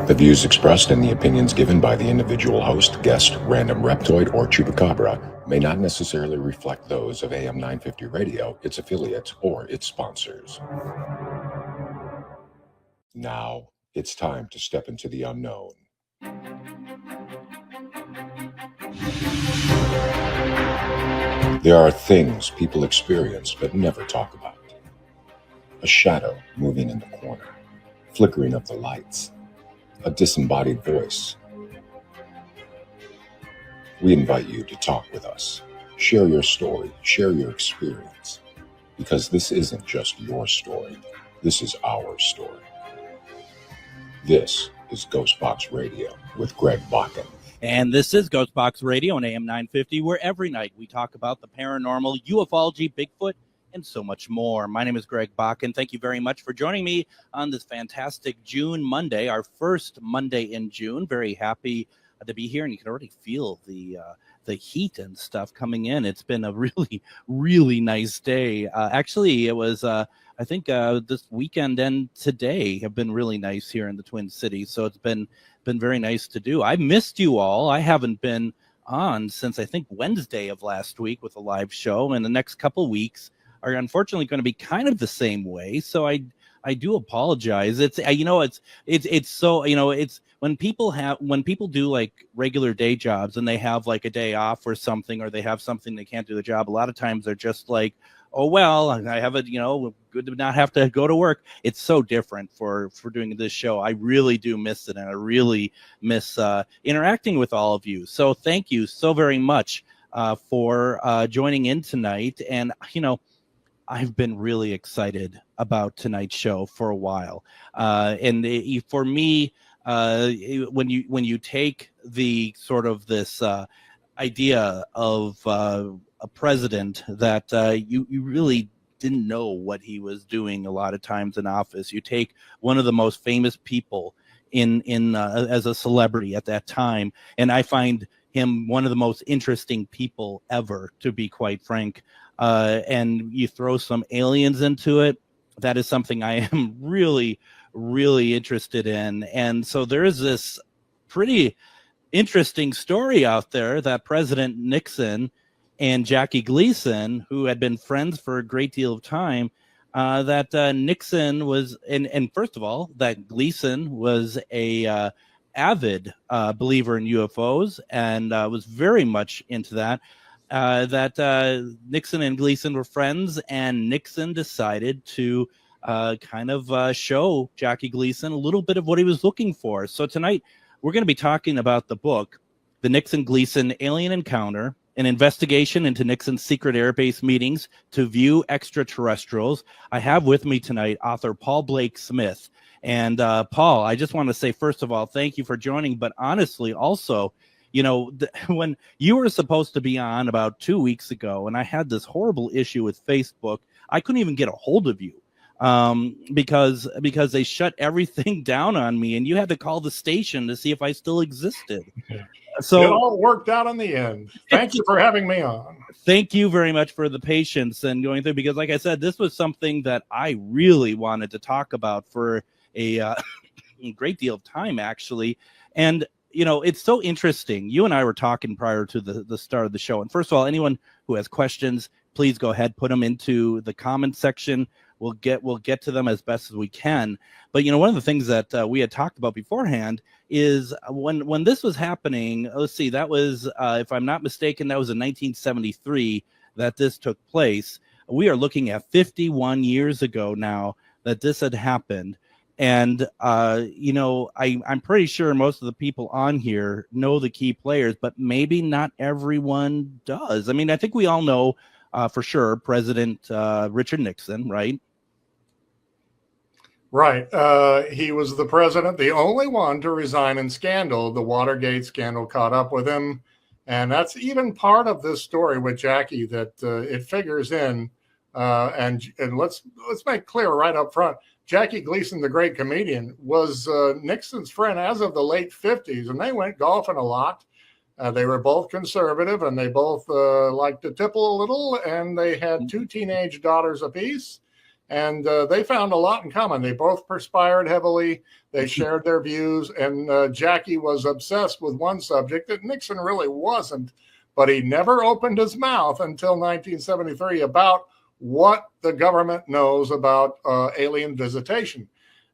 The views expressed and the opinions given by the individual host, guest, random reptoid, or chupacabra may not necessarily reflect those of AM 950 Radio, its affiliates, or its sponsors. Now, it's time to step into the unknown. There are things people experience but never talk about. A shadow moving in the corner, flickering of the lights, a disembodied voice. We invite you to talk with us. Share your story, share your experience, because this isn't just your story, this is our story. This is GhostBox Radio with Greg Bakun. And this is GhostBox Radio on AM 950, where every night we talk about the paranormal, ufology, Bigfoot, and so much more. My name is Greg Bakun. Thank you very much for joining me on this fantastic June Monday, our first Monday in June. Very happy to be here, and you can already feel the heat and stuff coming in. It's been a really, really nice day. Actually, it was, I think this weekend and today have been really nice here in the Twin Cities, so it's been very nice to do. I missed you all. I haven't been on since, I think, Wednesday of last week with a live show, and the next couple weeks are unfortunately going to be kind of the same way. So I do apologize. It's so, it's when people do like regular day jobs and they have like a day off or something, or they have something they can't do the job. A lot of times they're just like, oh, well, I have it, good to not have to go to work. It's so different for doing this show. I really do miss it. And I really miss interacting with all of you. So thank you so very much for joining in tonight. And, I've been really excited about tonight's show for a while. For me, when you take the sort of this idea of a president that you really didn't know what he was doing a lot of times in office, you take one of the most famous people in as a celebrity at that time, and I find him one of the most interesting people ever, to be quite frank. And you throw some aliens into it, that is something I am really, really interested in. And so there is this pretty interesting story out there that President Nixon and Jackie Gleason, who had been friends for a great deal of time, that Nixon was, and first of all, that Gleason was a avid believer in UFOs and was very much into that. That Nixon and Gleason were friends, and Nixon decided to kind of show Jackie Gleason a little bit of what he was looking for. So tonight we're going to be talking about the book, The Nixon-Gleason Alien Encounter, an investigation into Nixon's secret airbase meetings to view extraterrestrials. I have with me tonight author Paul Blake Smith. And Paul, I just want to say, first of all, thank you for joining. But honestly, also, when you were supposed to be on about 2 weeks ago, and I had this horrible issue with Facebook, I couldn't even get a hold of you because they shut everything down on me, and you had to call the station to see if I still existed. So it all worked out in the end. Thank you for having me on. Thank you very much for the patience and going through, because like I said, this was something that I really wanted to talk about for a great deal of time, actually. And it's so interesting. You and I were talking prior to the start of the show. And first of all, anyone who has questions, please go ahead, put them into the comment section. We'll get to them as best as we can. But one of the things that we had talked about beforehand is when this was happening. Let's see, that was if I'm not mistaken, that was in 1973 that this took place. We are looking at 51 years ago now that this had happened. And, I'm pretty sure most of the people on here know the key players, but maybe not everyone does. I mean, I think we all know for sure President Richard Nixon, right? Right. He was the president, the only one to resign in scandal. The Watergate scandal caught up with him. And that's even part of this story with Jackie that it figures in. And let's make clear right up front. Jackie Gleason, the great comedian, was Nixon's friend as of the late 50s, and they went golfing a lot. They were both conservative, and they both liked to tipple a little, and they had two teenage daughters apiece. And they found a lot in common. They both perspired heavily. They shared their views. And Jackie was obsessed with one subject that Nixon really wasn't. But he never opened his mouth until 1973 about what the government knows about alien visitation.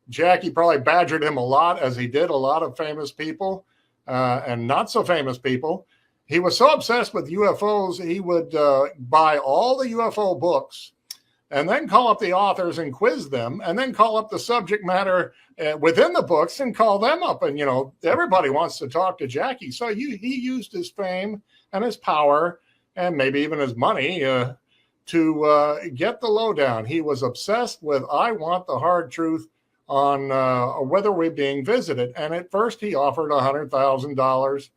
Jackie probably badgered him a lot, as he did a lot of famous people and not so famous people. He was so obsessed with UFOs, he would buy all the UFO books and then call up the authors and quiz them, and then call up the subject matter within the books and call them up. And, everybody wants to talk to Jackie. So he used his fame and his power and maybe even his money to get the lowdown. He was obsessed with, I want the hard truth on whether we're being visited. And at first he offered $100,000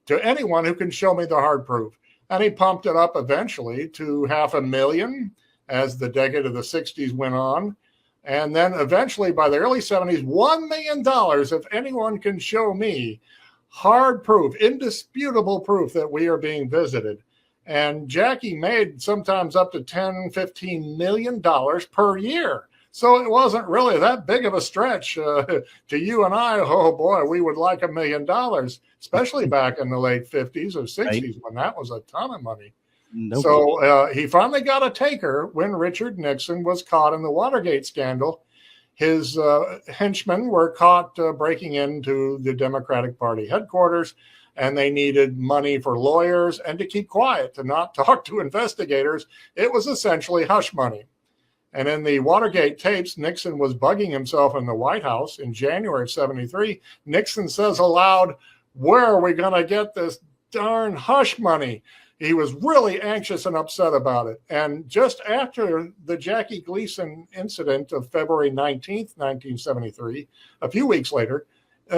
to anyone who can show me the hard proof. And he pumped it up eventually to $500,000 as the decade of the 60s went on. And then eventually by the early 70s, $1 million if anyone can show me hard proof, indisputable proof that we are being visited. And Jackie made sometimes up to $10, $15 million per year. So it wasn't really that big of a stretch to you and I. Oh, boy, we would like $1 million, especially back in the late 50s or 60s, right, when that was a ton of money. No so he finally got a taker when Richard Nixon was caught in the Watergate scandal. His henchmen were caught breaking into the Democratic Party headquarters, and they needed money for lawyers and to keep quiet, to not talk to investigators. It was essentially hush money. And in the Watergate tapes, Nixon was bugging himself in the White House in January of 73. Nixon says aloud, "Where are we going to get this darn hush money?" He was really anxious and upset about it. And just after the Jackie Gleason incident of February 19th, 1973, a few weeks later,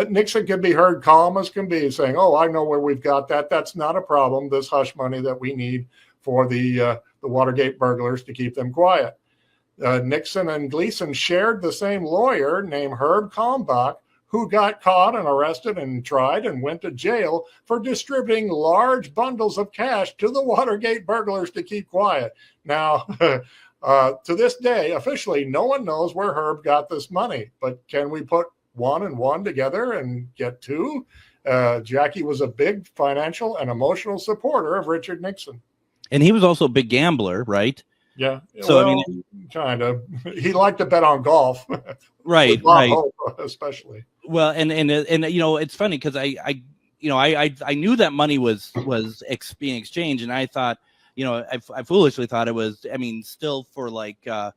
Nixon could be heard calm as can be saying, "Oh, I know where we've got that. That's not a problem, this hush money that we need for the Watergate burglars to keep them quiet." Nixon and Gleason shared the same lawyer named Herb Kalmbach, who got caught and arrested and tried and went to jail for distributing large bundles of cash to the Watergate burglars to keep quiet. Now, to this day, officially, no one knows where Herb got this money, but can we put one and one together and get two? Jackie was a big financial and emotional supporter of Richard Nixon. And he was also a big gambler, right? Yeah. So, well, I mean, kind of. He liked to bet on golf. Right, right. Hope, especially. Well, and it's funny because I knew that money was being exchanged, and I thought, I foolishly thought it was, still for like a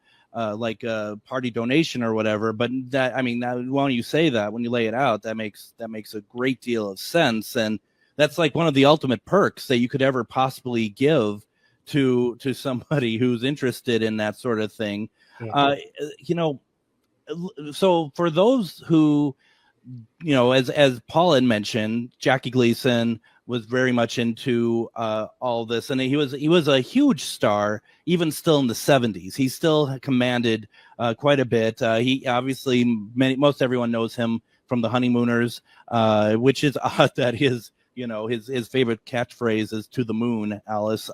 party donation or whatever. But that, when you say that, when you lay it out, that makes a great deal of sense, and that's like one of the ultimate perks that you could ever possibly give to somebody who's interested in that sort of thing. Yeah. So for those who, as Paul had mentioned, Jackie Gleason was very much into all this, and he was a huge star even still in the 70s. He still commanded quite a bit. He obviously most everyone knows him from The Honeymooners, which is odd that his favorite catchphrase is "to the moon, Alice."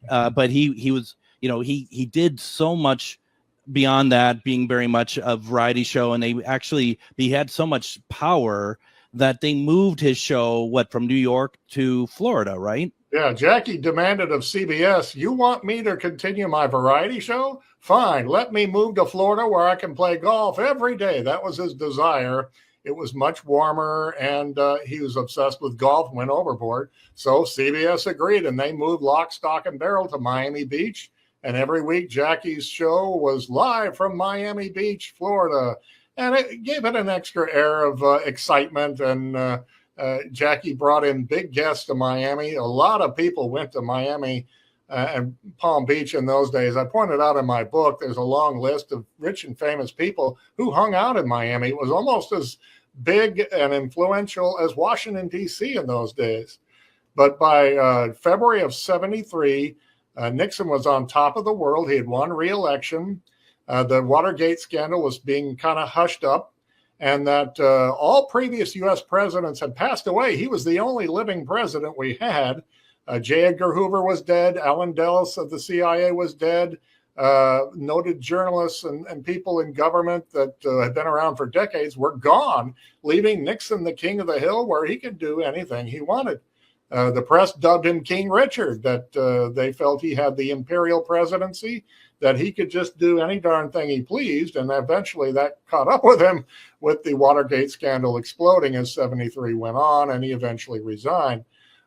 But he was, he did so much beyond that, being very much a variety show. And he had so much power that they moved his show, from New York to Florida, right? Yeah. Jackie demanded of CBS, "You want me to continue my variety show? Fine. Let me move to Florida where I can play golf every day." That was his desire. It was much warmer, and he was obsessed with golf, went overboard. So CBS agreed, and they moved lock, stock, and barrel to Miami Beach. And every week, Jackie's show was live from Miami Beach, Florida. And it gave it an extra air of excitement. And Jackie brought in big guests to Miami. A lot of people went to Miami and Palm Beach in those days. I pointed out in my book, there's a long list of rich and famous people who hung out in Miami. It was almost as big and influential as Washington, D.C. in those days. But by February of 73, Nixon was on top of the world. He had won re-election. The Watergate scandal was being kind of hushed up, and that all previous U.S. presidents had passed away. He was the only living president we had. J. Edgar Hoover was dead. Allen Dulles of the CIA was dead. noted journalists and people in government that had been around for decades were gone, leaving Nixon the king of the hill where he could do anything he wanted. The press dubbed him King Richard, that they felt he had the imperial presidency, that he could just do any darn thing he pleased. And eventually that caught up with him with the Watergate scandal exploding as 73 went on, and he eventually resigned.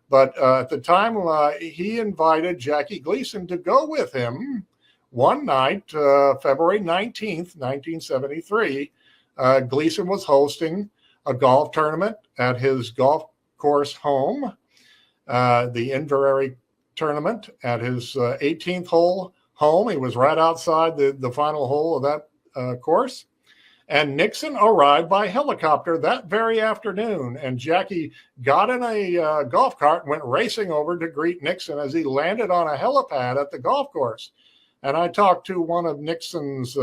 But at the time, he invited Jackie Gleason to go with him one night, February 19th, 1973. Gleason was hosting a golf tournament at his golf course home, the Inverary tournament at his 18th hole home. He was right outside the final hole of that course. And Nixon arrived by helicopter that very afternoon. And Jackie got in a golf cart and went racing over to greet Nixon as he landed on a helipad at the golf course. And I talked to one of Nixon's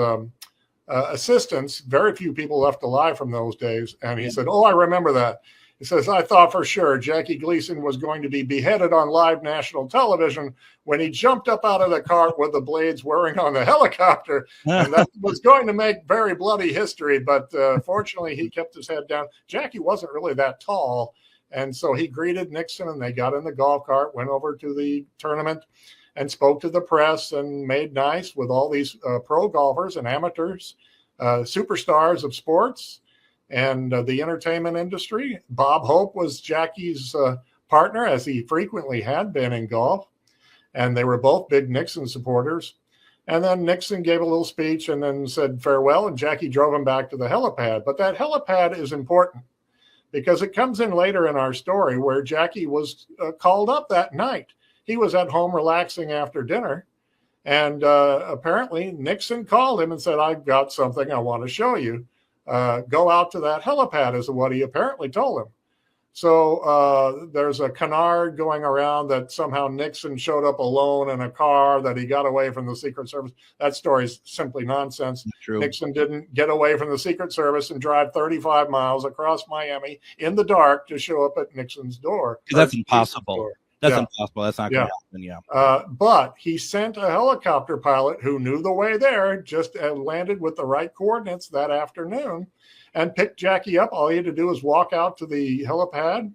assistants. Very few people left alive from those days. And he said, "Oh, I remember that." He says, "I thought for sure Jackie Gleason was going to be beheaded on live national television when he jumped up out of the cart with the blades whirring on the helicopter. And that was going to make very bloody history. But fortunately, he kept his head down. Jackie wasn't really that tall. And so he greeted Nixon, and they got in the golf cart, went over to the tournament, and spoke to the press and made nice with all these pro golfers and amateurs, superstars of sports and the entertainment industry. Bob Hope was Jackie's partner, as he frequently had been in golf. And they were both big Nixon supporters. And then Nixon gave a little speech and then said farewell, and Jackie drove him back to the helipad. But that helipad is important because it comes in later in our story where Jackie was called up that night. He was at home relaxing after dinner. And apparently Nixon called him and said, "I've got something I want to show you. Go out to that helipad," is what he apparently told him. So there's a canard going around that somehow Nixon showed up alone in a car, that he got away from the Secret Service. That story is simply nonsense. True. Nixon didn't get away from the Secret Service and drive 35 miles across Miami in the dark to show up at Nixon's door. That's impossible. That's impossible. That's not going to happen. But he sent a helicopter pilot who knew the way there, just landed with the right coordinates that afternoon, and picked Jackie up. All he had to do was walk out to the helipad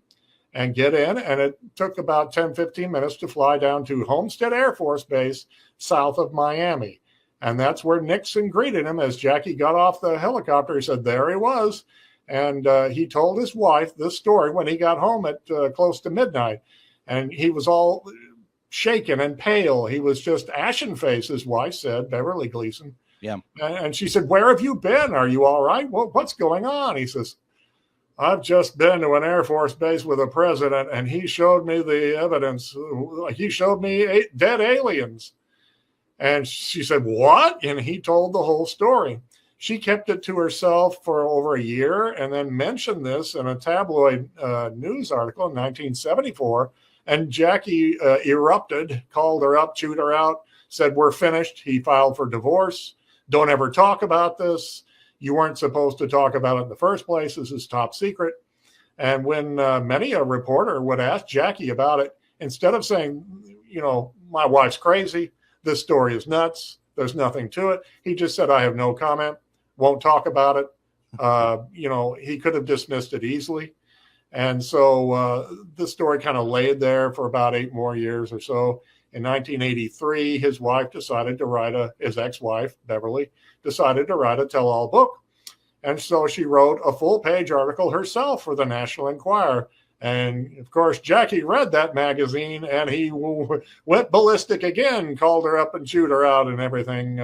and get in. And it took about 10, 15 minutes to fly down to Homestead Air Force Base south of Miami. And that's where Nixon greeted him as Jackie got off the helicopter. He said, there he was. And he told his wife this story when he got home at close to midnight. And he was all shaken and pale. He was just ashen face, his wife said, Beverly Gleason. Yeah. And she said, "Where have you been? Are you all right? What's going on?" He says, "I've just been to an Air Force base with the president, and he showed me the evidence. He showed me dead aliens." And she said, "What?" And he told the whole story. She kept it to herself for over a year and then mentioned this in a tabloid news article in 1974. And Jackie erupted, called her up, chewed her out, said, "We're finished." He filed for divorce. "Don't ever talk about this. You weren't supposed to talk about it in the first place. This is top secret." And when many a reporter would ask Jackie about it, instead of saying, "My wife's crazy, this story is nuts, there's nothing to it," he just said, "I have no comment, won't talk about it." He could have dismissed it easily. And so the story kind of laid there for about 8 more years or so. In 1983, his wife decided to write his ex-wife, Beverly, decided to write a tell-all book. And so she wrote a full-page article herself for the National Enquirer. And, of course, Jackie read that magazine, and he went ballistic again, called her up and chewed her out and everything.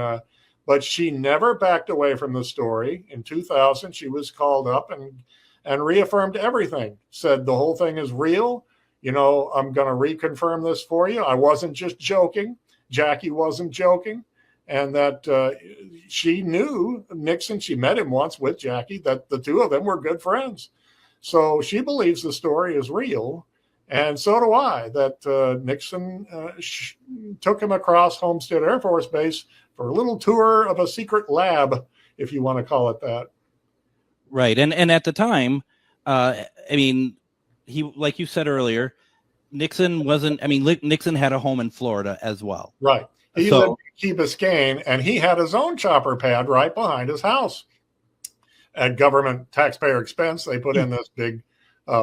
But she never backed away from the story. In 2000, she was called up and reaffirmed everything, said the whole thing is real. I'm going to reconfirm this for you. I wasn't just joking. Jackie wasn't joking. And that she knew Nixon. She met him once with Jackie, that the two of them were good friends. So she believes the story is real. And so do I, that Nixon took him across Homestead Air Force Base for a little tour of a secret lab, if you want to call it that. Right. And at the time, he, like you said earlier, Nixon Nixon had a home in Florida as well. Right. He lived in Key Biscayne, and he had his own chopper pad right behind his house. At government taxpayer expense, they put in this big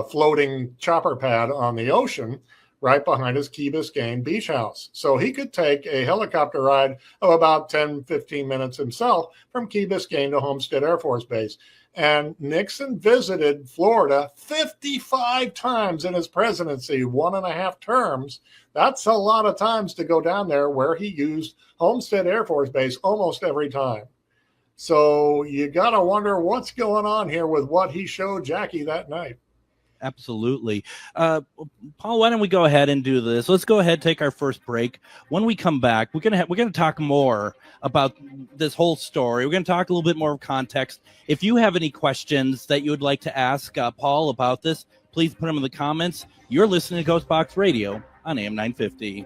floating chopper pad on the ocean right behind his Key Biscayne beach house. So he could take a helicopter ride of about 10, 15 minutes himself from Key Biscayne to Homestead Air Force Base. And Nixon visited Florida 55 times in his presidency, 1.5 terms. That's a lot of times to go down there, where he used Homestead Air Force Base almost every time. So you got to wonder what's going on here with what he showed Jackie that night. Absolutely. Paul, why don't we go ahead and do this? Let's go ahead, take our first break. When we come back, we're gonna talk more about this whole story. We're going to talk a little bit more of context. If you have any questions that you would like to ask Paul about this, please put them in the comments. You're listening to GhostBox Radio on AM 950.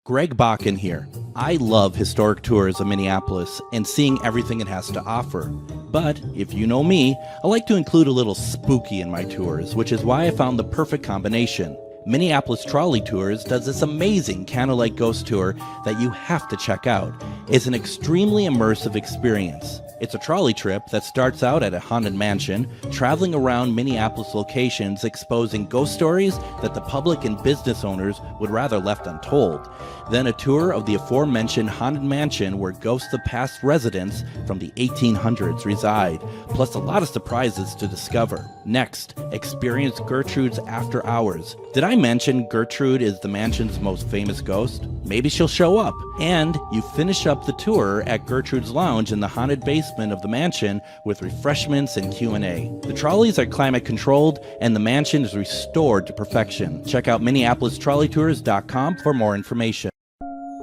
Greg Bakun here. I love historic tours of Minneapolis and seeing everything it has to offer. But if you know me, I like to include a little spooky in my tours, which is why I found the perfect combination. Minneapolis Trolley Tours does this amazing candlelight ghost tour that you have to check out. It's an extremely immersive experience. It's a trolley trip that starts out at a haunted mansion, traveling around Minneapolis locations exposing ghost stories that the public and business owners would rather left untold. Then a tour of the aforementioned haunted mansion where ghosts of past residents from the 1800s reside, plus a lot of surprises to discover. Next, experience Gertrude's After Hours. Did I mention Gertrude is the mansion's most famous ghost? Maybe she'll show up. And you finish up the tour at Gertrude's Lounge in the haunted basement of the mansion with refreshments and Q&A. The trolleys are climate controlled and the mansion is restored to perfection. Check out MinneapolisTrolleyTours.com for more information.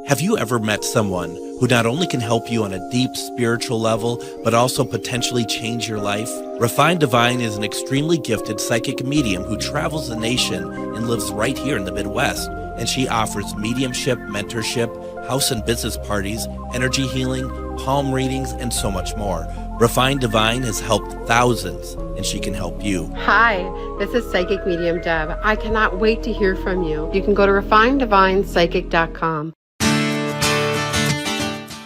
Have you ever met someone who not only can help you on a deep spiritual level, but also potentially change your life? Refined Divine is an extremely gifted psychic medium who travels the nation and lives right here in the Midwest. And she offers mediumship, mentorship, house and business parties, energy healing, palm readings, and so much more. Refined Divine has helped thousands, and she can help you. Hi, this is Psychic Medium Deb. I cannot wait to hear from you. You can go to refineddivinepsychic.com.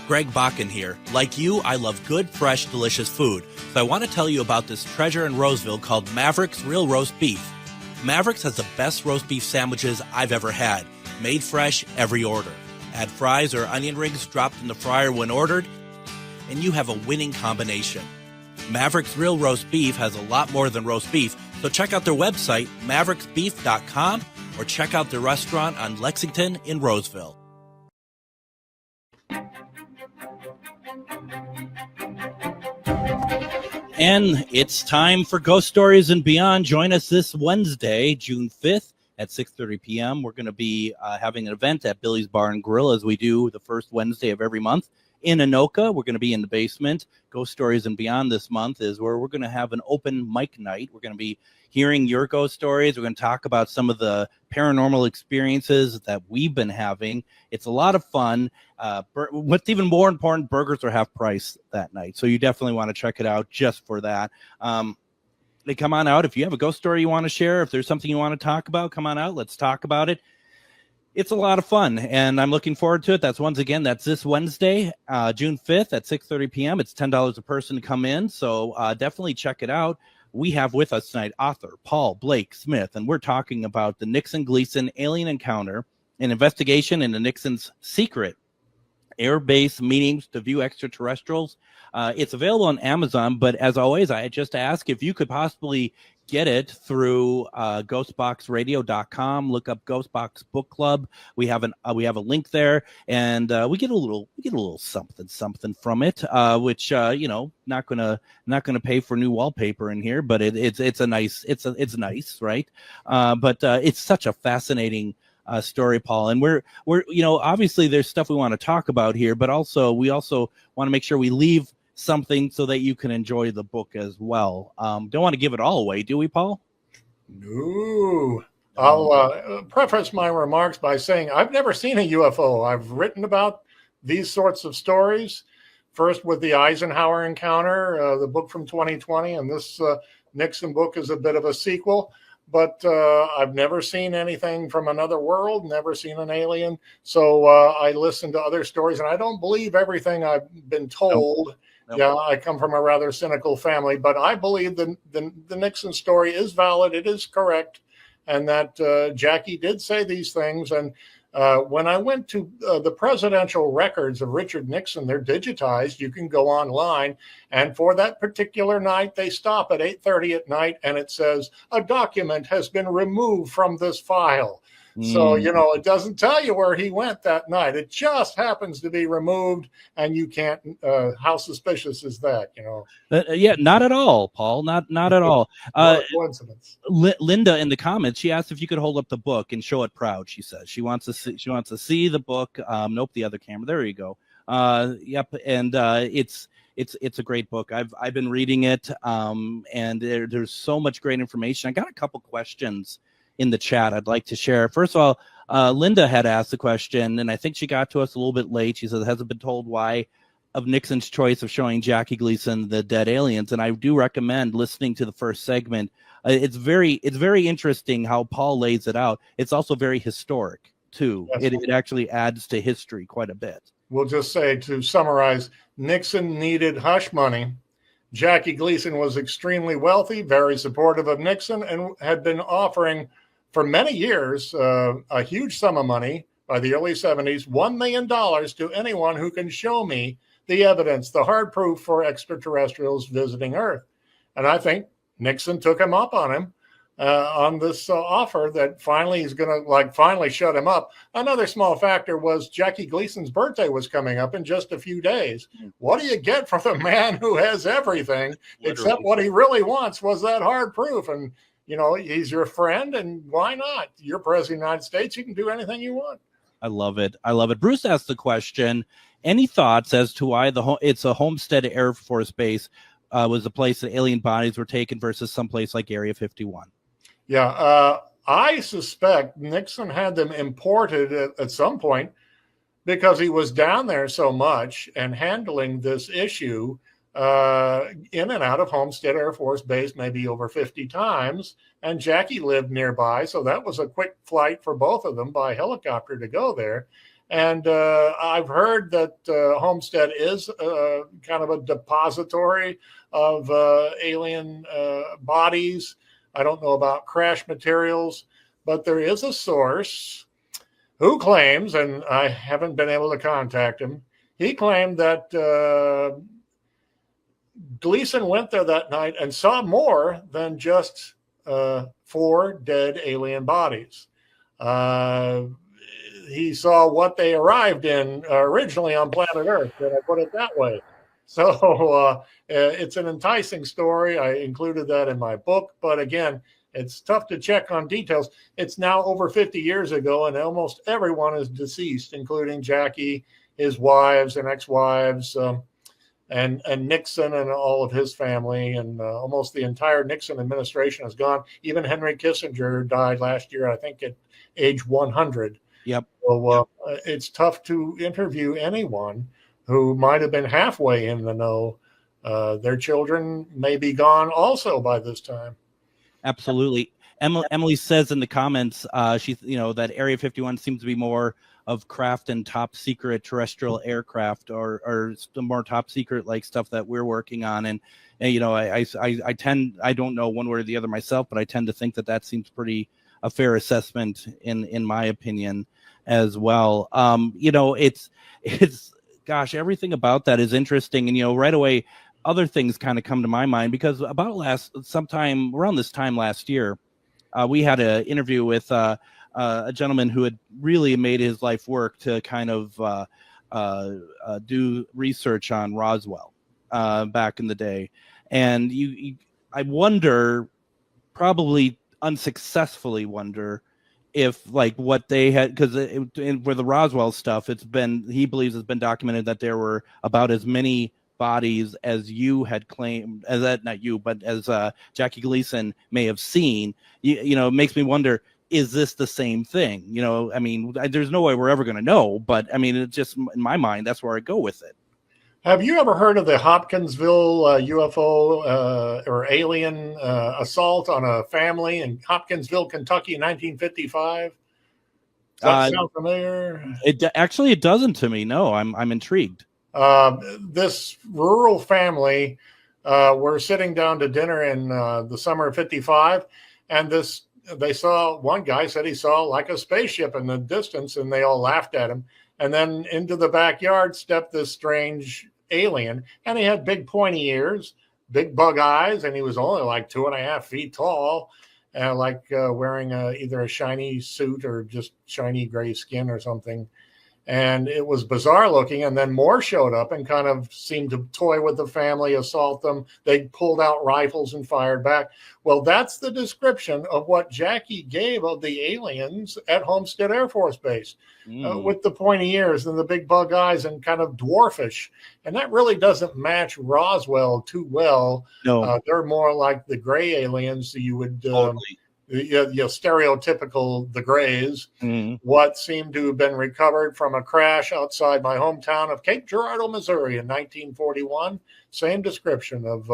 Greg Bakun here. Like you, I love good, fresh, delicious food. So I want to tell you about this treasure in Roseville called Maverick's Real Roast Beef. Maverick's has the best roast beef sandwiches I've ever had. Made fresh every order. Add fries or onion rings dropped in the fryer when ordered, and you have a winning combination. Maverick's Real Roast Beef has a lot more than roast beef, so check out their website, mavericksbeef.com, or check out their restaurant on Lexington in Roseville. And it's time for Ghost Stories and Beyond. Join us this Wednesday, June 5th at 6:30 p.m. We're going to be having an event at Billy's Bar and Grill, as we do the first Wednesday of every month in Anoka. We're going to be in the basement. Ghost Stories and Beyond this month is where we're going to have an open mic night. We're going to be hearing your ghost stories. We're going to talk about some of the paranormal experiences that we've been having. It's a lot of fun. What's even more important, burgers are half price that night. So you definitely want to check it out just for that. They come on out. If you have a ghost story you want to share, if there's something you want to talk about, come on out. Let's talk about it. It's a lot of fun, and I'm looking forward to it. That's this Wednesday, June 5th at 6:30 p.m. It's $10 a person to come in, so definitely check it out. We have with us tonight author Paul Blake Smith, and we're talking about the Nixon-Gleason alien encounter, an investigation into Nixon's secret air-based meetings to view extraterrestrials. It's available on Amazon, but as always, I just ask if you could possibly get it through GhostBoxRadio.com. Look up Ghostbox Book Club. We have a link there, and we get a little something from it, which not gonna pay for new wallpaper in here, but it's nice, right? But it's such a fascinating story, Paul, and we're obviously there's stuff we want to talk about here, but we also want to make sure we leave something so that you can enjoy the book as well. Don't want to give it all away, do we, Paul? No. I'll preface my remarks by saying I've never seen a UFO. I've written about these sorts of stories, first with the Eisenhower encounter, the book from 2020, and this Nixon book is a bit of a sequel. but I've never seen anything from another world, never seen an alien. So I listen to other stories, and I don't believe everything I've been told. Nope. Yeah, I come from a rather cynical family, but I believe the Nixon story is valid. It is correct, and that Jackie did say these things. And when I went to the presidential records of Richard Nixon, they're digitized. You can go online. And for that particular night, they stop at 8:30 at night, and it says, a document has been removed from this file. So, it doesn't tell you where he went that night. It just happens to be removed, and you can't, how suspicious is that, Yeah, not at all, Paul. Not at all. Coincidence. Linda in the comments, she asked if you could hold up the book and show it proud. She says she wants to see the book. Nope, the other camera. There you go. Yep, and it's a great book. I've been reading it, and there's so much great information. I got a couple questions in the chat I'd like to share. First of all, Linda had asked the question, and I think she got to us a little bit late. She says, hasn't been told why of Nixon's choice of showing Jackie Gleason the dead aliens. And I do recommend listening to the first segment. It's very interesting how Paul lays it out. It's also very historic too. Yes. It actually adds to history quite a bit. We'll just say, to summarize, Nixon needed hush money. Jackie Gleason was extremely wealthy, very supportive of Nixon, and had been offering for many years a huge sum of money by the early 70s, $1 million to anyone who can show me the evidence, the hard proof for extraterrestrials visiting Earth. And I think Nixon took him up on this offer that finally he's going to finally shut him up. Another small factor was Jackie Gleason's birthday was coming up in just a few days. What do you get for the man who has everything, except what he really wants was that hard proof? And, he's your friend, and why not? You're president of the United States. You can do anything you want. I love it. Bruce asked the question, any thoughts as to why it's a Homestead Air Force Base was the place that alien bodies were taken versus someplace like Area 51? Yeah, I suspect Nixon had them imported at some point because he was down there so much and handling this issue in and out of Homestead Air Force Base maybe over 50 times. And Jackie lived nearby, so that was a quick flight for both of them by helicopter to go there. And I've heard that Homestead is kind of a depository of alien bodies. I don't know about crash materials, but there is a source who claims, and I haven't been able to contact him, he claimed that Gleason went there that night and saw more than just 4 dead alien bodies. He saw what they arrived in originally on planet Earth, and I put it that way. So it's an enticing story. I included that in my book. But again, it's tough to check on details. It's now over 50 years ago, and almost everyone is deceased, including Jackie, his wives and ex-wives, and Nixon and all of his family. And almost the entire Nixon administration is gone. Even Henry Kissinger died last year, I think, at age 100. Yep. So it's tough to interview anyone who might have been halfway in the know. Their children may be gone also by this time. Absolutely. Emily says in the comments, that Area 51 seems to be more of craft and top secret terrestrial aircraft or more top secret like stuff that we're working on. And I don't know one way or the other myself, but I tend to think that seems pretty a fair assessment in my opinion as well. It's gosh, everything about that is interesting. And, right away, other things kind of come to my mind because sometime around this time last year, we had an interview with a gentleman who had really made his life work to kind of do research on Roswell back in the day. And I wonder, probably unsuccessfully wonder, if what they had, because for the Roswell stuff, he believes it's been documented that there were about as many bodies as you had claimed, not you, but as Jackie Gleason may have seen. It makes me wonder, is this the same thing? There's no way we're ever going to know, but it's just in my mind, that's where I go with it. Have you ever heard of the Hopkinsville UFO or alien assault on a family in Hopkinsville, Kentucky, in 1955? Does that sound familiar? It doesn't to me. No, I'm intrigued. This rural family were sitting down to dinner in the summer of 55, and one guy said he saw like a spaceship in the distance, and they all laughed at him. And then into the backyard stepped this strange alien, and he had big pointy ears, big bug eyes, and he was only like 2.5 feet tall, wearing either a shiny suit or just shiny gray skin or something. And it was bizarre looking. And then more showed up and kind of seemed to toy with the family, assault them. They pulled out rifles and fired back. Well, that's the description of what Jackie gave of the aliens at Homestead Air Force Base, with the pointy ears and the big bug eyes and kind of dwarfish. And that really doesn't match Roswell too well. No, they're more like the gray aliens that you would totally. Stereotypical the Greys. What seemed to have been recovered from a crash outside my hometown of Cape Girardeau, Missouri in 1941. Same description of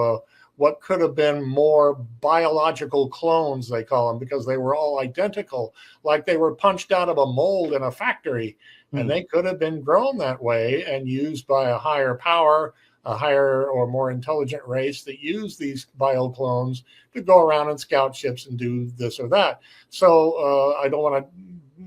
what could have been more biological clones, they call them, because they were all identical, like they were punched out of a mold in a factory. And they could have been grown that way and used by a higher power, a higher or more intelligent race that use these bioclones to go around and scout ships and do this or that. So I don't want to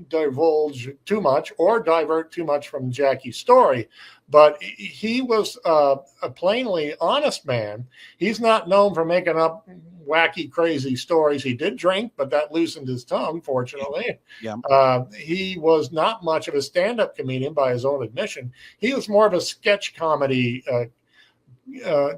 divulge too much or divert too much from Jackie's story, but he was a plainly honest man. He's not known for making up wacky, crazy stories. He did drink, but that loosened his tongue, fortunately. Yeah. He was not much of a stand-up comedian by his own admission. He was more of a sketch comedy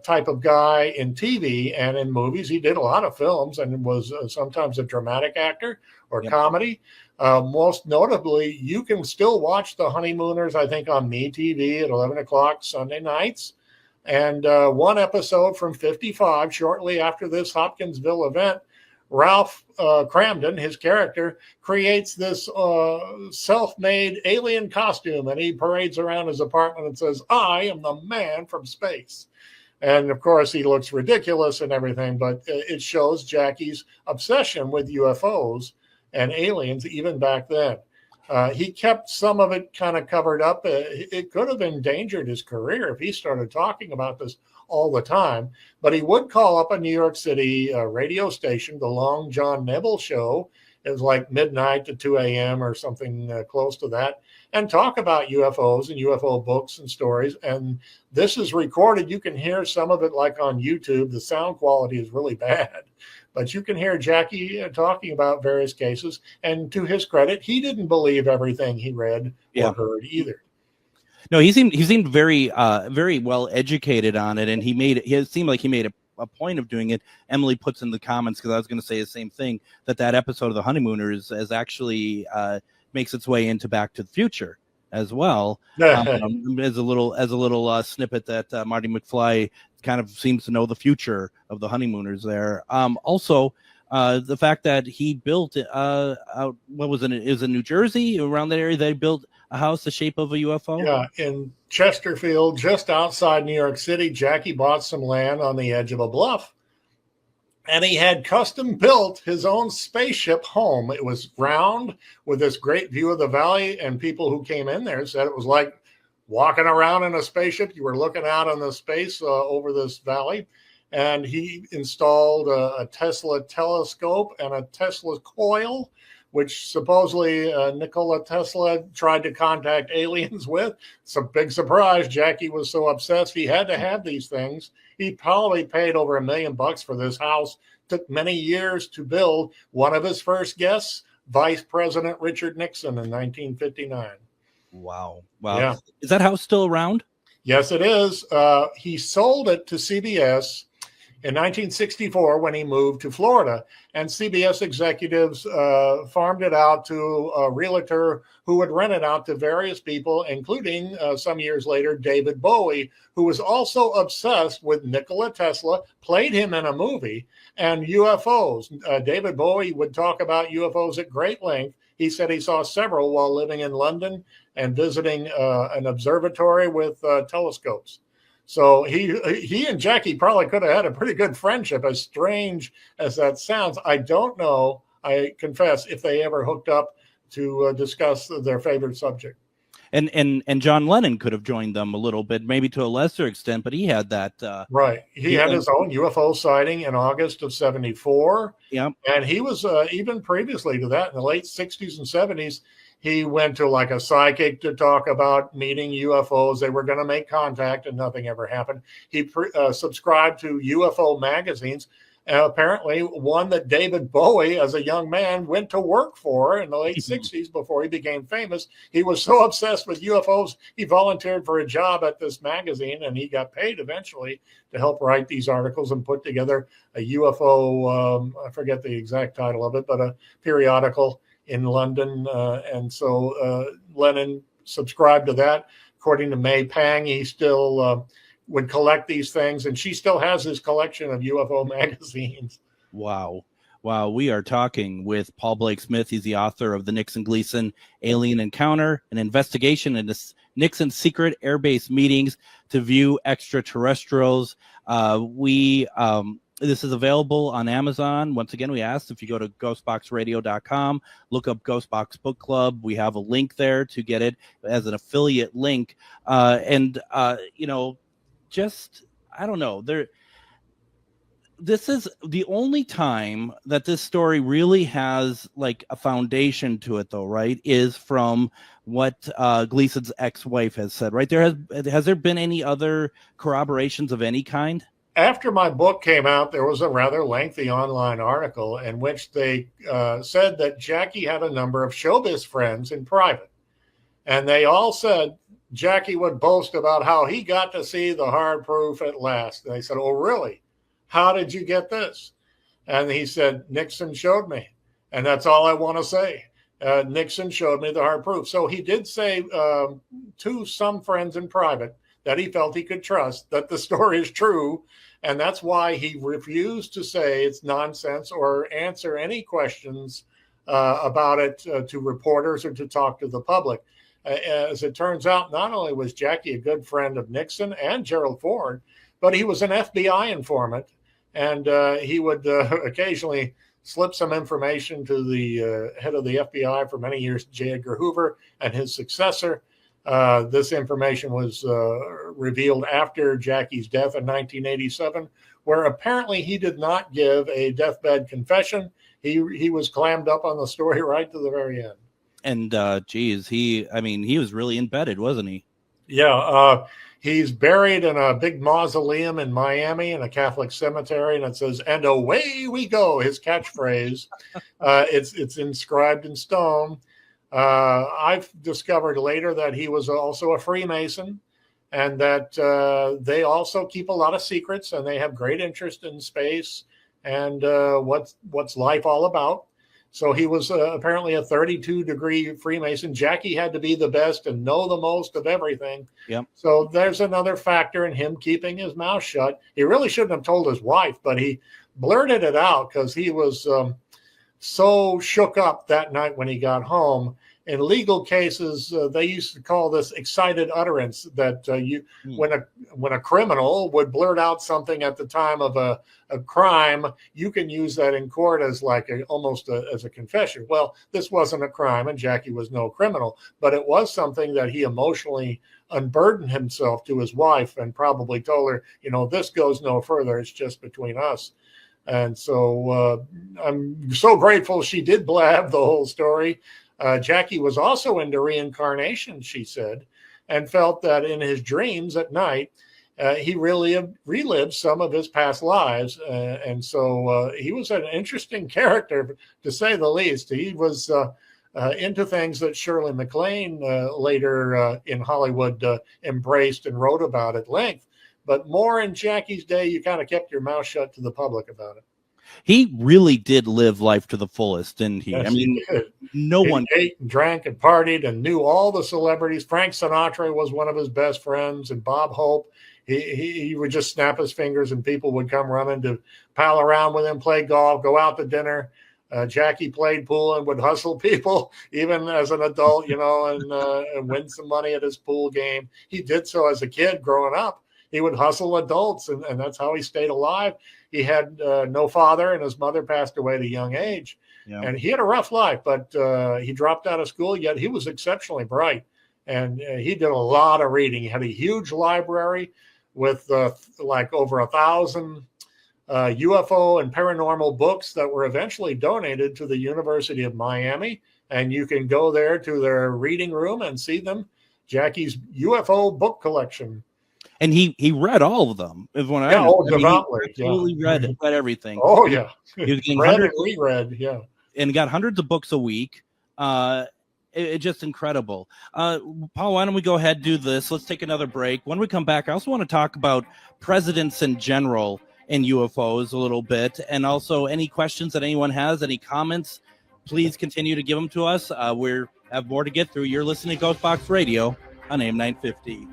type of guy in TV and in movies. He did a lot of films and was sometimes a dramatic actor or comedy. Most notably, you can still watch The Honeymooners, I think, on MeTV at 11 o'clock Sunday nights. And one episode from 55, shortly after this Hopkinsville event, Ralph Cramden, his character, creates this self-made alien costume, and he parades around his apartment and says, "I am the man from space." And of course, he looks ridiculous and everything, but it shows Jackie's obsession with UFOs and aliens even back then. He kept some of it kind of covered up. It could have endangered his career if he started talking about this all the time, but he would call up a New York City radio station, the Long John Nebel Show. It was like midnight to 2 a.m. or something close to that, and talk about UFOs and UFO books and stories. And this is recorded. You can hear some of it like on YouTube. The sound quality is really bad, but you can hear Jackie talking about various cases. And to his credit, he didn't believe everything he read or heard either. No, he seemed very well educated on it, and it seemed like he made a point of doing it. Emily puts in the comments, because I was going to say the same thing, that episode of The Honeymooners is actually makes its way into Back to the Future as well. As a little snippet that Marty McFly kind of seems to know the future of the Honeymooners there. Also, the fact that he built what was it? It was in New Jersey, around that area. They built a house the shape of a UFO. Yeah, in Chesterfield, just outside New York City. Jackie bought some land on the edge of a bluff, and he had custom built his own spaceship home. It was round with this great view of the valley, and people who came in there said it was like walking around in a spaceship. You were looking out on the space over this valley. And he installed a Tesla telescope and a Tesla coil, which supposedly Nikola Tesla tried to contact aliens with. It's a big surprise. Jackie was so obsessed he had to have these things. He probably paid over $1 million for this house. Took many years to build. One of his first guests, Vice President Richard Nixon, in 1959. Wow. Yeah. Is that house still around? Yes, it is. He sold it to CBS in 1964 when he moved to Florida, and CBS executives farmed it out to a realtor who would rent it out to various people, including some years later, David Bowie, who was also obsessed with Nikola Tesla, played him in a movie, and UFOs. David Bowie would talk about UFOs at great length. He said he saw several while living in London and visiting an observatory with telescopes. So he and Jackie probably could have had a pretty good friendship, as strange as that sounds. I don't know, I confess, if they ever hooked up to discuss their favorite subject. And John Lennon could have joined them a little bit, maybe to a lesser extent, but he had that. Right. He had his own UFO sighting in August of 1974. Yep. And he was, even previously to that, in the late 60s and 70s, he went to like a psychic to talk about meeting UFOs. They were going to make contact and nothing ever happened. He subscribed to UFO magazines. Apparently one that David Bowie, as a young man, went to work for in the late 60s before he became famous. He was so obsessed with UFOs, he volunteered for a job at this magazine, and he got paid eventually to help write these articles and put together a UFO, I forget the exact title of it, but a periodical in London. And so Lennon subscribed to that. According to May Pang, he still would collect these things, and she still has his collection of UFO magazines. Wow. We are talking with Paul Blake Smith. He's the author of the Nixon Gleason Alien Encounter, an investigation into Nixon's secret airbase meetings to view extraterrestrials. This is available on Amazon. Once again, we asked if you go to ghostboxradio.com, look up Ghostbox Book Club. We have a link there to get it as an affiliate link. I don't know. This is the only time that this story really has like a foundation to it, though, right? Is from what Gleason's ex-wife has said, right? Has there been any other corroborations of any kind? After my book came out, there was a rather lengthy online article in which they said that Jackie had a number of showbiz friends in private. And they all said Jackie would boast about how he got to see the hard proof at last. And they said, "Oh, really? How did you get this?" And he said, "Nixon showed me. And that's all I want to say. Nixon showed me the hard proof." So he did say to some friends in private that he felt he could trust that the story is true. And that's why he refused to say it's nonsense or answer any questions about it to reporters or to talk to the public. As it turns out, not only was Jackie a good friend of Nixon and Gerald Ford, but he was an FBI informant. And he would occasionally slip some information to the head of the FBI for many years, J. Edgar Hoover, and his successor. This information was revealed after Jackie's death in 1987, where apparently he did not give a deathbed confession. He was clammed up on the story right to the very end. And he was really embedded, wasn't he? Yeah. He's buried in a big mausoleum in Miami in a Catholic cemetery, and it says, "And away we go," his catchphrase. It's inscribed in stone. I've discovered later that he was also a Freemason, and that they also keep a lot of secrets, and they have great interest in space and what's life all about. So he was apparently a 32-degree Freemason. Jackie had to be the best and know the most of everything. Yep. So there's another factor in him keeping his mouth shut. He really shouldn't have told his wife, but he blurted it out because he was so shook up that night when he got home. In legal cases, they used to call this excited utterance, that when a criminal would blurt out something at the time of a crime, you can use that in court as like almost as a confession. Well, this wasn't a crime, and Jackie was no criminal, but it was something that he emotionally unburdened himself to his wife and probably told her, this goes no further. It's just between us. And so I'm so grateful she did blab the whole story. Jackie was also into reincarnation, she said, and felt that in his dreams at night, he really relived some of his past lives. And so he was an interesting character, to say the least. He was into things that Shirley MacLaine later in Hollywood embraced and wrote about at length. But more in Jackie's day, you kind of kept your mouth shut to the public about it. He really did live life to the fullest, didn't he? Yes, I mean, he ate and drank and partied and knew all the celebrities. Frank Sinatra was one of his best friends, and Bob Hope. He would just snap his fingers and people would come running to pal around with him, play golf, go out to dinner. Jackie played pool and would hustle people even as an adult, and win some money at his pool game. He did so as a kid growing up. he would hustle adults, and that's how he stayed alive. He had no father, and his mother passed away at a young age. Yeah. And he had a rough life, but he dropped out of school, yet he was exceptionally bright. And he did a lot of reading. He had a huge library with like over 1,000 UFO and paranormal books that were eventually donated to the University of Miami. And you can go there to their reading room and see them. Jackie's UFO book collection. And he read all of them. Is what devoutly. He absolutely read everything. Oh, yeah. He was getting read and reread, yeah. And got hundreds of books a week. It's just incredible. Paul, why don't we go ahead and do this? Let's take another break. When we come back, I also want to talk about presidents in general and UFOs a little bit. And also any questions that anyone has, any comments, please continue to give them to us. We have more to get through. You're listening to GhostBox Radio on AM 950.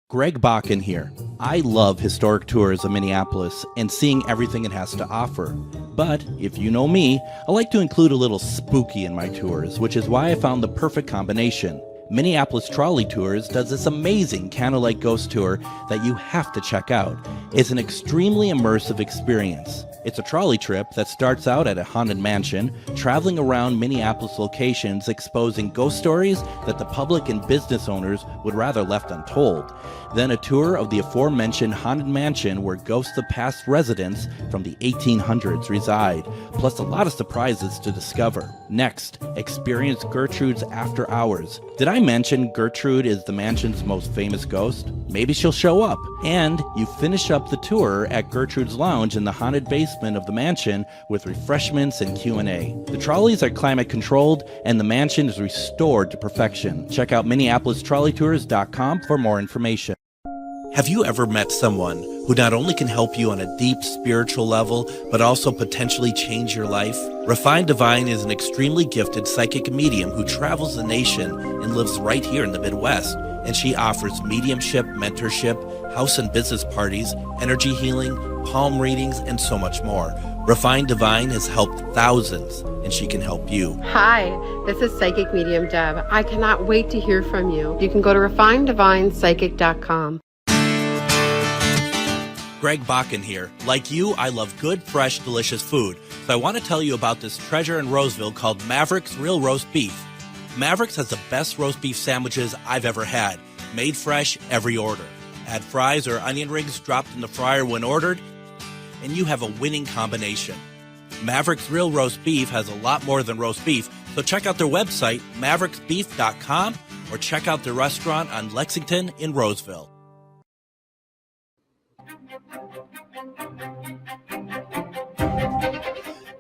Greg Bakun here. I love historic tours of Minneapolis and seeing everything it has to offer. But if you know me, I like to include a little spooky in my tours, which is why I found the perfect combination. Minneapolis Trolley Tours does this amazing candlelight ghost tour that you have to check out. It's an extremely immersive experience. It's a trolley trip that starts out at a haunted mansion, traveling around Minneapolis locations exposing ghost stories that the public and business owners would rather left untold. Then a tour of the aforementioned haunted mansion where ghosts of past residents from the 1800s reside, plus a lot of surprises to discover. Next, experience Gertrude's After Hours. Did I mention Gertrude is the mansion's most famous ghost? Maybe she'll show up. And you finish up the tour at Gertrude's Lounge in the haunted basement of the mansion with refreshments and Q&A. The trolleys are climate controlled and the mansion is restored to perfection. Check out MinneapolisTrolleyTours.com for more information. Have you ever met someone who not only can help you on a deep spiritual level, but also potentially change your life? Refined Divine is an extremely gifted psychic medium who travels the nation and lives right here in the Midwest. And she offers mediumship, mentorship, house and business parties, energy healing, palm readings, and so much more. Refined Divine has helped thousands, and she can help you. Hi, this is Psychic Medium Deb. I cannot wait to hear from you. You can go to refineddivinepsychic.com. Greg Bakun here. Like you, I love good, fresh, delicious food. So I want to tell you about this treasure in Roseville called Maverick's Real Roast Beef. Maverick's has the best roast beef sandwiches I've ever had. Made fresh every order. Add fries or onion rings dropped in the fryer when ordered, and you have a winning combination. Maverick's Real Roast Beef has a lot more than roast beef, so check out their website, mavericksbeef.com, or check out their restaurant on Lexington in Roseville.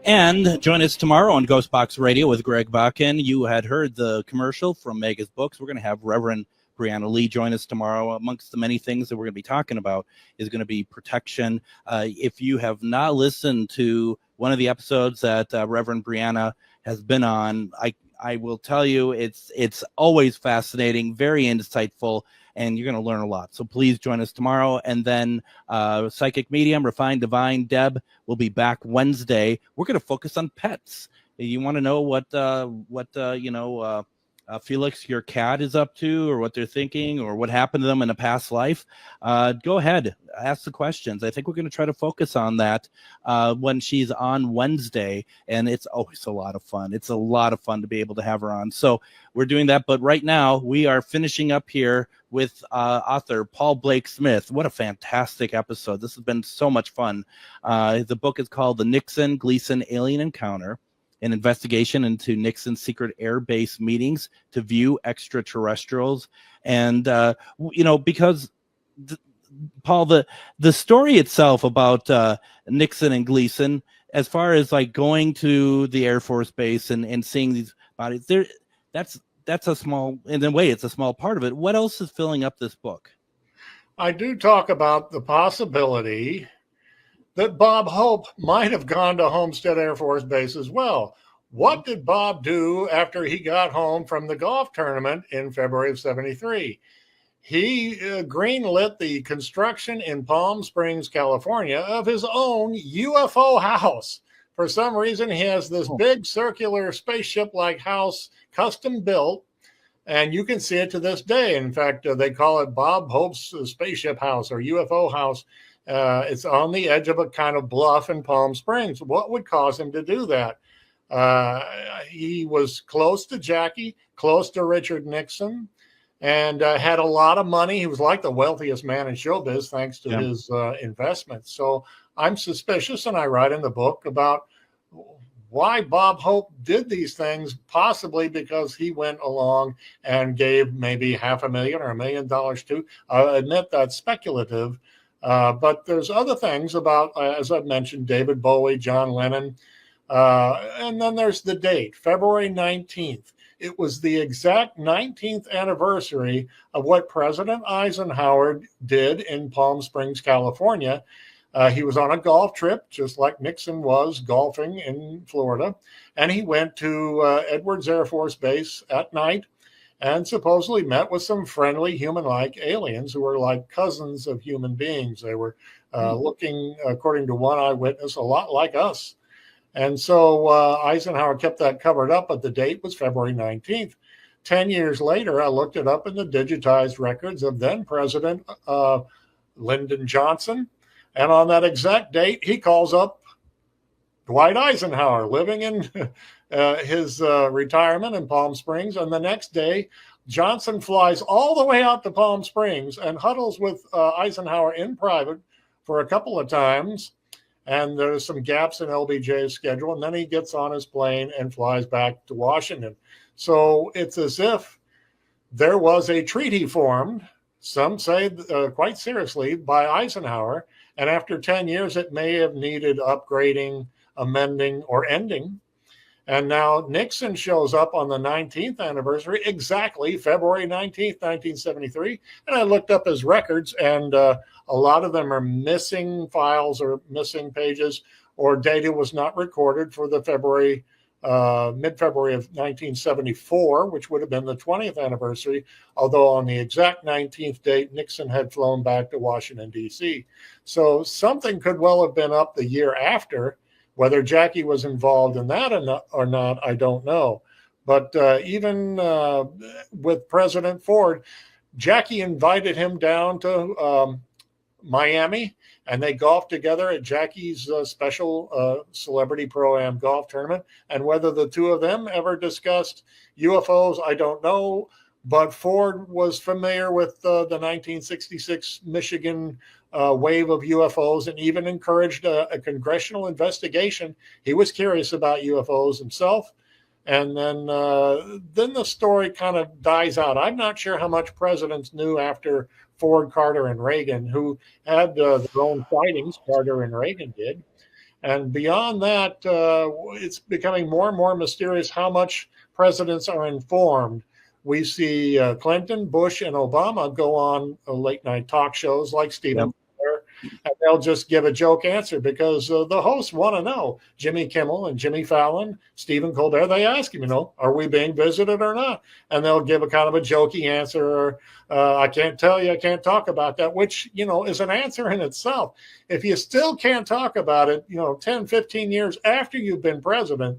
And join us tomorrow on GhostBox Radio with Greg Bakun. You had heard the commercial from Mega's Books. We're going to have Reverend Brianna Lee join us tomorrow. Amongst the many things that we're going to be talking about is going to be protection. If you have not listened to one of the episodes that Reverend Brianna has been on, I will tell you it's always fascinating, very insightful, and you're going to learn a lot. So please join us tomorrow. And then Psychic Medium, Refined Divine, Deb will be back Wednesday. We're going to focus on pets. You want to know what Felix, your cat, is up to, or what they're thinking, or what happened to them in a past life? Go ahead, ask the questions. I think we're going to try to focus on that when she's on Wednesday, and it's always a lot of fun. It's a lot of fun to be able to have her on. So we're doing that, but right now we are finishing up here with author Paul Blake Smith. What a fantastic episode. This has been so much fun. The book is called The Nixon Gleason Alien Encounter, an investigation into Nixon's secret air base meetings to view extraterrestrials. And, because, Paul, the story itself about Nixon and Gleason, as far as like going to the Air Force Base and seeing these bodies, that's a small, in a way, it's a small part of it. What else is filling up this book? I do talk about the possibility that Bob Hope might have gone to Homestead Air Force Base as well. What did Bob do after he got home from the golf tournament in February of 73? He greenlit the construction in Palm Springs, California, of his own UFO house. For some reason, he has this big circular spaceship-like house, custom built, and you can see it to this day. In fact, they call it Bob Hope's spaceship house or UFO house. It's on the edge of a kind of bluff in Palm Springs. What would cause him to do that? He was close to Jackie, close to Richard Nixon, and had a lot of money. He was like the wealthiest man in showbiz thanks to his investments. So I'm suspicious, and I write in the book about why Bob Hope did these things, possibly because he went along and gave maybe $500,000 or $1 million to. I admit that's speculative, but there's other things about, as I've mentioned, David Bowie, John Lennon, and then there's the date, February 19th. It was the exact 19th anniversary of what President Eisenhower did in Palm Springs, California. He was on a golf trip, just like Nixon was golfing in Florida. And he went to Edwards Air Force Base at night and supposedly met with some friendly human-like aliens who were like cousins of human beings. They were looking, according to one eyewitness, a lot like us. And so Eisenhower kept that covered up, but the date was February 19th. 10 years later, I looked it up in the digitized records of then President Lyndon Johnson. And on that exact date, he calls up Dwight Eisenhower, living in his retirement in Palm Springs. And the next day, Johnson flies all the way out to Palm Springs and huddles with Eisenhower in private for a couple of times. And there's some gaps in LBJ's schedule. And then he gets on his plane and flies back to Washington. So it's as if there was a treaty formed, some say quite seriously, by Eisenhower. And after 10 years, it may have needed upgrading, amending, or ending. And now Nixon shows up on the 19th anniversary, exactly February 19th, 1973. And I looked up his records, and a lot of them are missing files or missing pages, or data was not recorded for the mid-February of 1974, which would have been the 20th anniversary, although on the exact 19th date, Nixon had flown back to Washington, D.C. So something could well have been up the year after. Whether Jackie was involved in that or not, I don't know. But even with President Ford, Jackie invited him down to Miami, and they golfed together at Jackie's special celebrity pro-am golf tournament. And whether the two of them ever discussed UFOs, I don't know. But Ford was familiar with the 1966 Michigan wave of UFOs and even encouraged a congressional investigation. He was curious about UFOs himself. And then the story kind of dies out. I'm not sure how much presidents knew after Ford, Carter, and Reagan, who had their own sightings. Carter and Reagan did. And beyond that, it's becoming more and more mysterious how much presidents are informed. We see Clinton, Bush, and Obama go on late night talk shows like Stephen Colbert, and they'll just give a joke answer because the hosts want to know. Jimmy Kimmel and Jimmy Fallon, Stephen Colbert, they ask him, are we being visited or not? And they'll give a kind of a jokey answer, or I can't tell you, I can't talk about that, which, is an answer in itself. If you still can't talk about it, 10, 15 years after you've been president,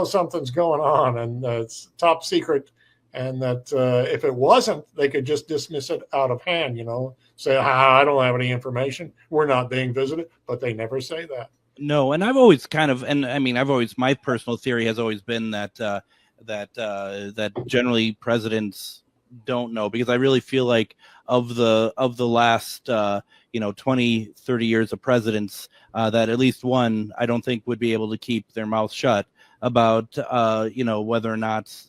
something's going on, and it's top secret. And that if it wasn't, they could just dismiss it out of hand, say, I don't have any information. We're not being visited. But they never say that. No. And I've always my personal theory has always been that generally presidents don't know, because I really feel like of the last, 20, 30 years of presidents, that at least one, I don't think would be able to keep their mouth shut about whether or not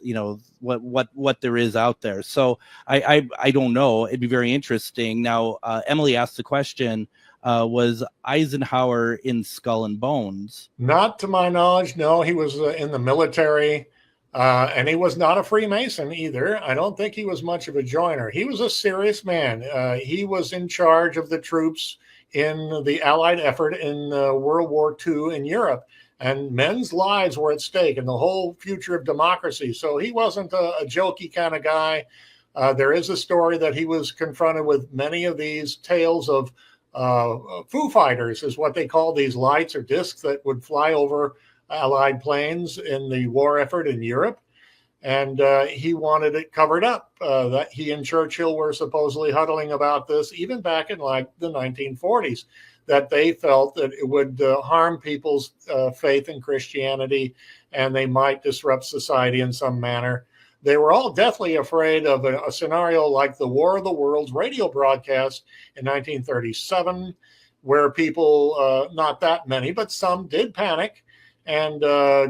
what there is out there. So I don't know. It'd be very interesting. Now Emily asked the question, was Eisenhower in Skull and Bones? Not to my knowledge. No, he was in the military, and he was not a Freemason either. I don't think he was much of a joiner. He was a serious man. He was in charge of the troops in the Allied effort in World War II in Europe. And men's lives were at stake and the whole future of democracy. So he wasn't a jokey kind of guy. There is a story that he was confronted with many of these tales of Foo Fighters is what they call these lights or discs that would fly over Allied planes in the war effort in Europe. And he wanted it covered up. That he and Churchill were supposedly huddling about this even back in like the 1940s, that they felt that it would harm people's faith in Christianity and they might disrupt society in some manner. They were all deathly afraid of a scenario like the War of the Worlds radio broadcast in 1937, where people, not that many, but some did panic and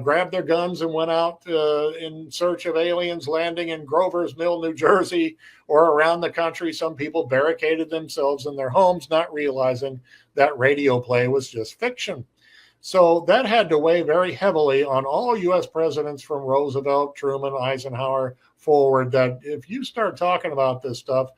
grabbed their guns and went out in search of aliens landing in Grover's Mill, New Jersey, or around the country. Some people barricaded themselves in their homes, not realizing that radio play was just fiction. So that had to weigh very heavily on all U.S. presidents from Roosevelt, Truman, Eisenhower forward, that if you start talking about this stuff,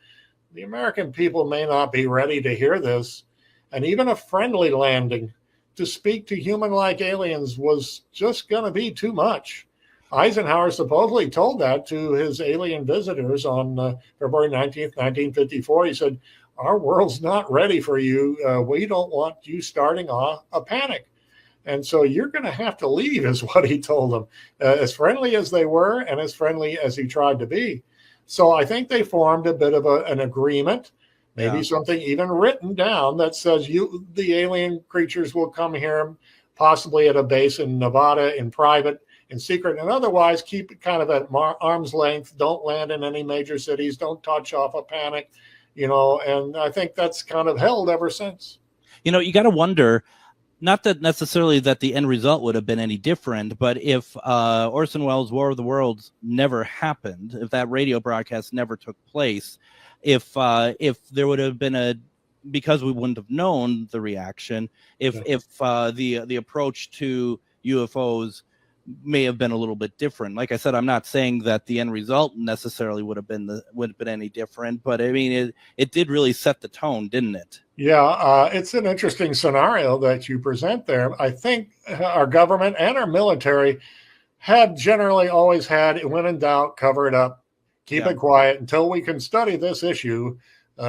the American people may not be ready to hear this. And even a friendly landing to speak to human-like aliens was just going to be too much. Eisenhower supposedly told that to his alien visitors on February 19th, 1954. He said, "Our world's not ready for you. We don't want you starting a panic. And so you're going to have to leave," is what he told them, as friendly as they were and as friendly as he tried to be. So I think they formed a bit of an agreement, maybe something even written down that says the alien creatures will come here, possibly at a base in Nevada in private, in secret, and otherwise keep it kind of at arm's length. Don't land in any major cities. Don't touch off a panic, and I think that's kind of held ever since. You got to wonder, not that necessarily that the end result would have been any different, but if Orson Welles' War of the Worlds never happened, if that radio broadcast never took place, if there would have been because we wouldn't have known the reaction, if the approach to UFOs may have been a little bit different. Like I said, I'm not saying that the end result necessarily would have been any different, but I mean, it did really set the tone, didn't it? Yeah, it's an interesting scenario that you present there. I think our government and our military had generally always had, when in doubt, cover it up, keep it quiet until we can study this issue.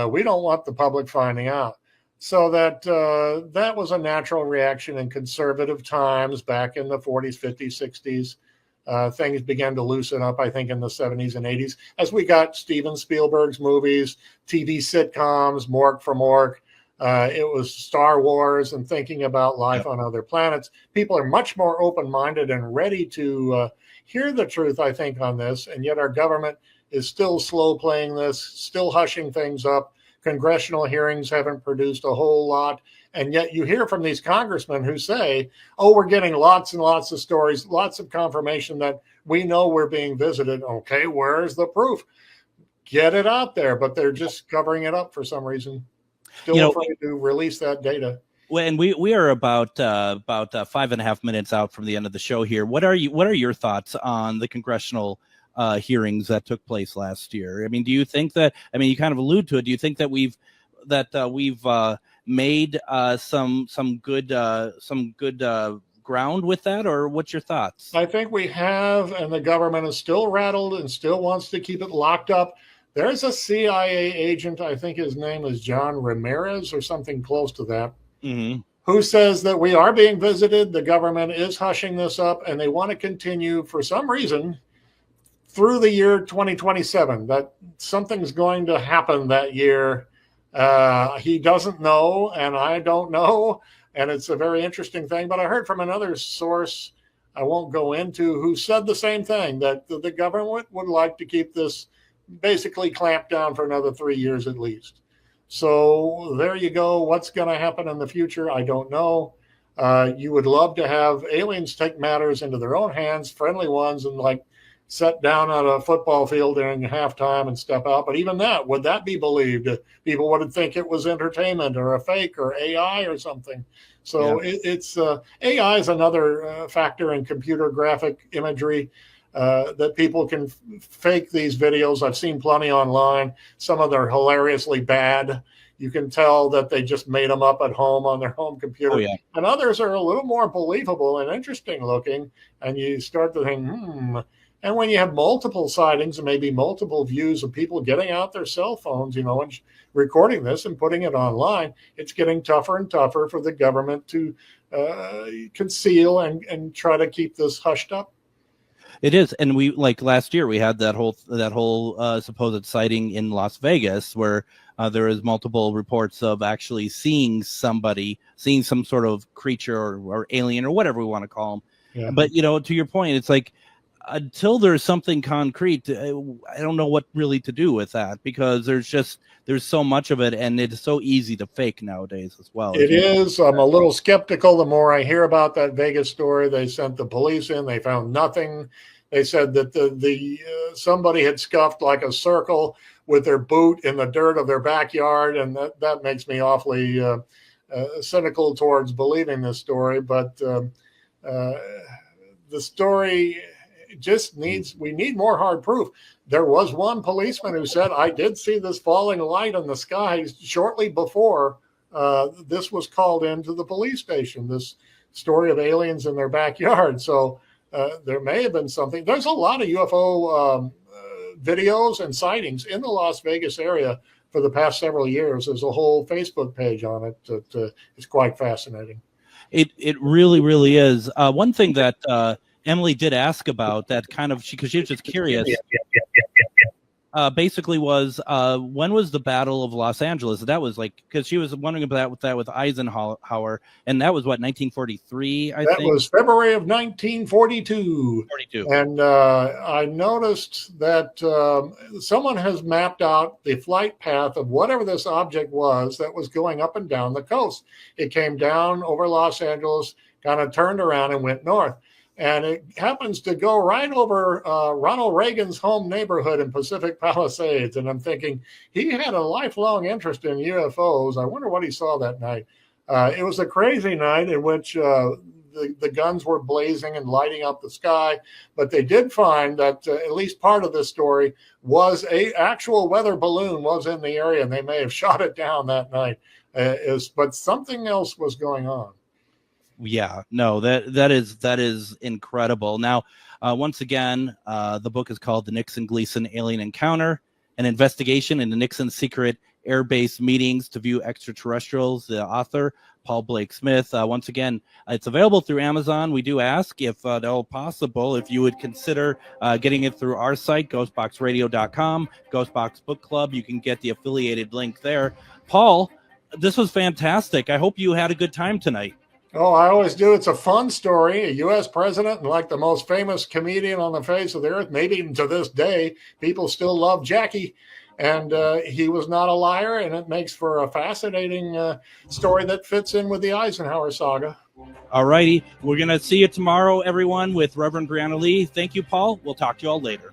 We don't want the public finding out. So that was a natural reaction in conservative times back in the 40s, 50s, 60s. Things began to loosen up, I think, in the 70s and 80s as we got Steven Spielberg's movies, TV sitcoms, Mork from Ork. It was Star Wars and thinking about life on other planets. People are much more open-minded and ready to hear the truth, I think, on this. And yet our government is still slow playing this, still hushing things up. Congressional hearings haven't produced a whole lot. And yet you hear from these congressmen who say, "Oh, we're getting lots and lots of stories, lots of confirmation that we know we're being visited." Okay, where's the proof? Get it out there. But they're just covering it up for some reason. Still afraid to release that data. Well, and we are about 5.5 minutes out from the end of the show here. What are your thoughts on the congressional hearings that took place last year? I mean, do you think that? I mean, you kind of allude to it. Do you think that we've made some good ground with that, or what's your thoughts? I think we have, and the government is still rattled and still wants to keep it locked up. There's a CIA agent, I think his name is John Ramirez or something close to that, who says that we are being visited. The government is hushing this up, and they want to continue for some reason through the year 2027, that something's going to happen that year. He doesn't know, and I don't know, and it's a very interesting thing. But I heard from another source I won't go into who said the same thing, that the government would like to keep this basically clamped down for another 3 years at least. So there you go. What's going to happen in the future, I don't know. You would love to have aliens take matters into their own hands, friendly ones, and like sit down on a football field during halftime and step out. But even that, would that be believed? People would think it was entertainment or a fake or AI or something. So it's AI is another factor in computer graphic imagery. That people can fake these videos. I've seen plenty online. Some of them are hilariously bad. You can tell that they just made them up at home on their home computer. And others are a little more believable and interesting looking. And you start to think, And when you have multiple sightings and maybe multiple views of people getting out their cell phones, and recording this and putting it online, it's getting tougher and tougher for the government to conceal and try to keep this hushed up. It is, and we like last year we had that whole supposed sighting in Las Vegas where there is multiple reports of actually seeing some sort of creature or alien or whatever we want to call them. Yeah. But to your point, it's like until there's something concrete, I don't know what really to do with that, because there's so much of it, and it's so easy to fake nowadays as well. It is. I'm a little skeptical the more I hear about that Vegas story. They sent the police in. They found nothing. They said that somebody had scuffed like a circle with their boot in the dirt of their backyard, and that makes me awfully cynical towards believing this story. But the story we need more hard proof. There was one policeman who said, I did see this falling light in the sky shortly before this was called into the police station, this story of aliens in their backyard. So there may have been something. There's a lot of UFO videos and sightings in the Las Vegas area for the past several years. There's a whole Facebook page on it that is quite fascinating. It really, really is. One thing that Emily did ask about that because she was just curious. Basically was when was the Battle of Los Angeles? That was because she was wondering about that with Eisenhower, and that was 1943. I think that was February of 1942. And I noticed that someone has mapped out the flight path of whatever this object was that was going up and down the coast. It came down over Los Angeles, kind of turned around and went north. And it happens to go right over Ronald Reagan's home neighborhood in Pacific Palisades. And I'm thinking, he had a lifelong interest in UFOs. I wonder what he saw that night. It was a crazy night in which the guns were blazing and lighting up the sky. But they did find that at least part of this story was an actual weather balloon was in the area, and they may have shot it down that night. But something else was going on. Yeah, no, that is incredible. Now, once again, the book is called The Nixon Gleason Alien Encounter, an investigation into Nixon's secret air-based meetings to view extraterrestrials. The author, Paul Blake Smith. Once again, it's available through Amazon. We do ask if at all possible, if you would consider getting it through our site, GhostBoxRadio.com, Ghostbox Book Club. You can get the affiliated link there. Paul, this was fantastic. I hope you had a good time tonight. Oh, I always do. It's a fun story. A U.S. president and like the most famous comedian on the face of the earth, maybe even to this day, people still love Jackie. And he was not a liar, and it makes for a fascinating story that fits in with the Eisenhower saga. All righty. We're going to see you tomorrow, everyone, with Reverend Brianna Lee. Thank you, Paul. We'll talk to you all later.